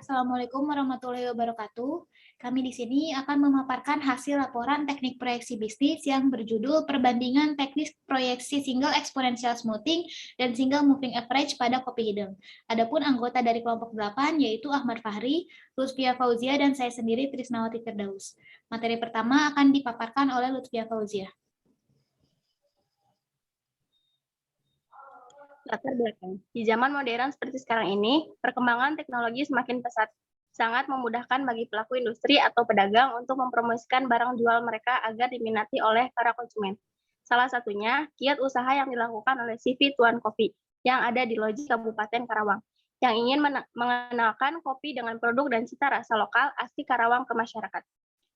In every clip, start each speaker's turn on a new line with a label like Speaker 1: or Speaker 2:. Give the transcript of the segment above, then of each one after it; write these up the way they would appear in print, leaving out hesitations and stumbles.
Speaker 1: Assalamualaikum warahmatullahi wabarakatuh. Kami di sini akan memaparkan hasil laporan teknik proyeksi bisnis yang berjudul Perbandingan Teknis Proyeksi Single Exponential Smoothing dan Single Moving Average pada kopi hidung. Adapun anggota dari kelompok 8 yaitu Ahmad Fahri, Lutfia Fauzia, dan saya sendiri Trisnawati Firdaus. Materi pertama akan dipaparkan oleh Lutfia Fauzia.
Speaker 2: Latar belakang. Di zaman modern seperti sekarang ini, perkembangan teknologi semakin pesat, sangat memudahkan bagi pelaku industri atau pedagang untuk mempromosikan barang jual mereka agar diminati oleh para konsumen. Salah satunya, kiat usaha yang dilakukan oleh CV Tuan Kopi yang ada di Loji Kabupaten Karawang, yang ingin mengenalkan kopi dengan produk dan cita rasa lokal asli Karawang ke masyarakat.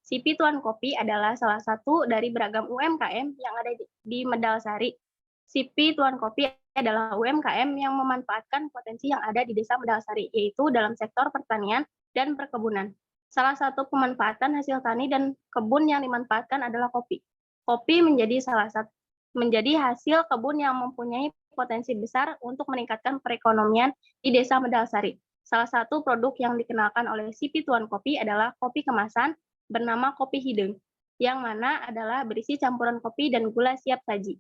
Speaker 2: CV Tuan Kopi adalah salah satu dari beragam UMKM yang ada di Medalsari. CV Tuan Kopi adalah UMKM yang memanfaatkan potensi yang ada di Desa Medalsari, yaitu dalam sektor pertanian dan perkebunan. Salah satu pemanfaatan hasil tani dan kebun yang dimanfaatkan adalah kopi. Kopi menjadi hasil kebun yang mempunyai potensi besar untuk meningkatkan perekonomian di Desa Medalsari. Salah satu produk yang dikenalkan oleh CV Tuan Kopi adalah kopi kemasan bernama Kopi Hideng, yang mana adalah berisi campuran kopi dan gula siap saji.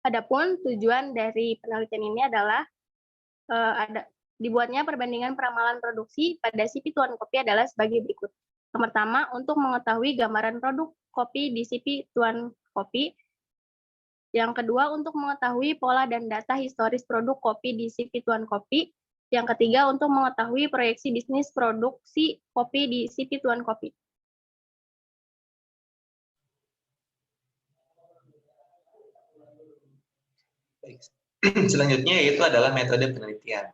Speaker 2: Adapun tujuan dari penelitian ini adalah dibuatnya perbandingan peramalan produksi pada CV Tuan Kopi adalah sebagai berikut. Yang pertama, untuk mengetahui gambaran produk kopi di CV Tuan Kopi. Yang kedua, untuk mengetahui pola dan data historis produk kopi di CV Tuan Kopi. Yang ketiga, untuk mengetahui proyeksi bisnis produksi kopi di CV Tuan Kopi.
Speaker 3: Selanjutnya yaitu adalah metode penelitian.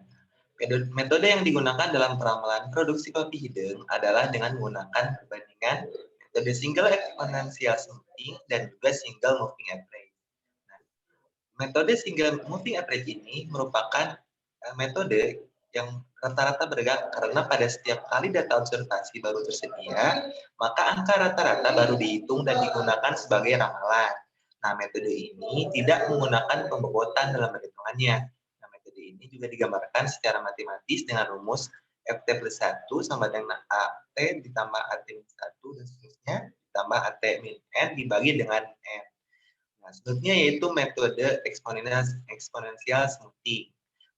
Speaker 3: Metode yang digunakan dalam peramalan produksi kopi hideng adalah dengan menggunakan perbandingan metode single exponential smoothing dan juga single moving average. Nah, metode single moving average ini merupakan metode yang rata-rata bergerak karena pada setiap kali data observasi baru tersedia, maka angka rata-rata baru dihitung dan digunakan sebagai ramalan. Nah, metode ini tidak menggunakan pembobotan dalam perhitungannya. Nah, metode ini juga digambarkan secara matematis dengan rumus FT plus 1 sama dengan AT ditambah AT minus 1 dan seterusnya ditambah AT min N dibagi dengan N. Nah, selanjutnya yaitu metode exponential smoothing.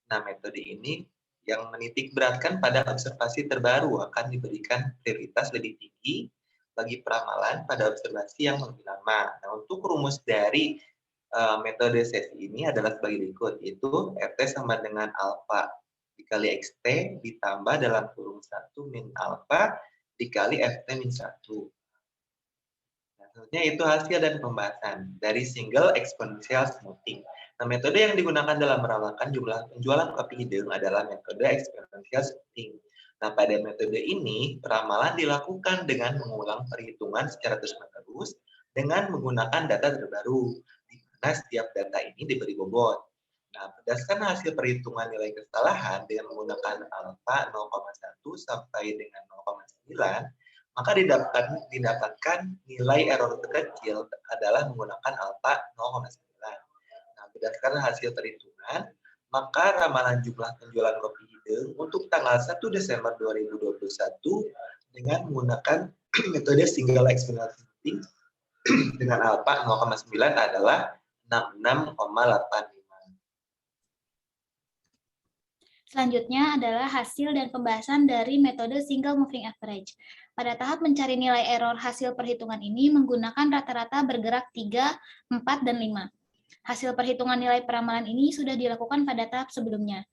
Speaker 3: Nah, metode ini yang menitik beratkan pada observasi terbaru akan diberikan prioritas lebih tinggi bagi peramalan pada observasi yang lebih lama. Nah, untuk rumus dari metode sesi ini adalah sebagai berikut, yaitu FT sama dengan alfa dikali XT ditambah dalam kurung 1 min alfa dikali FT min 1. Nah, selanjutnya itu hasil dan pembahasan dari single exponential smoothing. Nah, metode yang digunakan dalam meramalkan jumlah penjualan kopi hideng adalah metode exponential smoothing. Nah, pada metode ini, peramalan dilakukan dengan mengulang perhitungan secara terus-menerus dengan menggunakan data terbaru, di mana setiap data ini diberi bobot. Nah, berdasarkan hasil perhitungan nilai kesalahan dengan menggunakan alfa 0,1 sampai dengan 0,9, maka didapatkan nilai error terkecil adalah menggunakan alfa 0,9. Nah, berdasarkan hasil perhitungan, maka ramalan jumlah penjualan kopi hideng untuk tanggal 1 Desember 2021 dengan menggunakan metode single exponential smoothing dengan alfa 0,9 adalah 66,85.
Speaker 1: Selanjutnya adalah hasil dan pembahasan dari metode single moving average. Pada tahap mencari nilai error hasil perhitungan ini menggunakan rata-rata bergerak 3, 4, dan 5. Hasil perhitungan nilai peramalan ini sudah dilakukan pada tahap sebelumnya.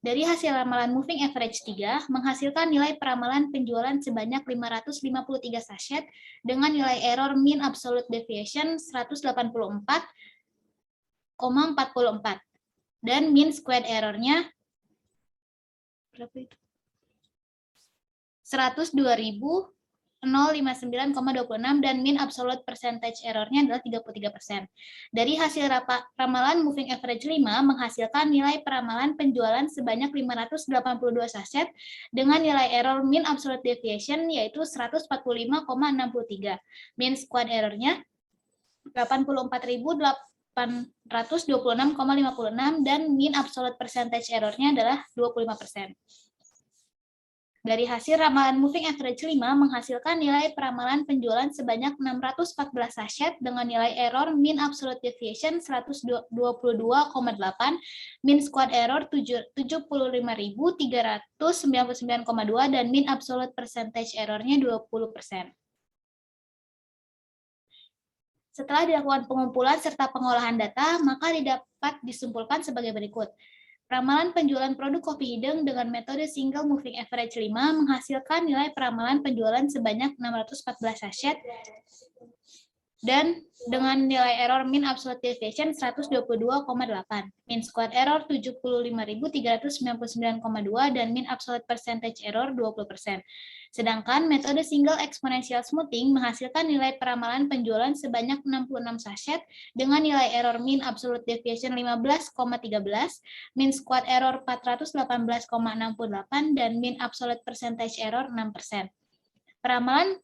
Speaker 1: Dari hasil ramalan moving average 3 menghasilkan nilai peramalan penjualan sebanyak 553 sachet dengan nilai error mean absolute deviation 184,44 dan mean squared error-nya 102.059,26 dan mean absolute percentage error-nya adalah 33%. Dari hasil ramalan moving average 5 menghasilkan nilai peramalan penjualan sebanyak 582 saset dengan nilai error mean absolute deviation yaitu 145,63. Mean squared error-nya 84.826,56 dan mean absolute percentage error-nya adalah 25%. Dari hasil ramalan moving average 5 menghasilkan nilai peramalan penjualan sebanyak 614 sachet dengan nilai error mean absolute deviation 122,8, mean squad error 75.399,2 dan mean absolute percentage error-nya 20%. Setelah dilakukan pengumpulan serta pengolahan data, maka dapat disimpulkan sebagai berikut. Peramalan penjualan produk kopi hideng dengan metode single moving average 5 menghasilkan nilai peramalan penjualan sebanyak 614 sachet dan dengan nilai error mean absolute deviation 122,8, mean squad error 75.399,2 dan mean absolute percentage error 20%. Sedangkan metode single exponential smoothing menghasilkan nilai peramalan penjualan sebanyak 66 sachet dengan nilai error mean absolute deviation 15,13, mean squad error 418,68 dan mean absolute percentage error 6%. Peramalan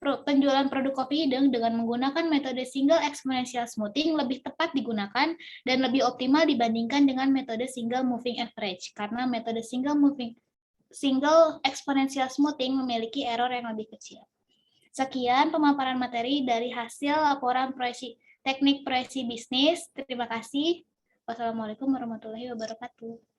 Speaker 1: penjualan produk kopi hideng dengan menggunakan metode single exponential smoothing lebih tepat digunakan dan lebih optimal dibandingkan dengan metode single moving average karena metode single exponential smoothing memiliki error yang lebih kecil. Sekian pemaparan materi dari hasil laporan teknik proyeksi bisnis. Terima kasih. Wassalamualaikum warahmatullahi wabarakatuh.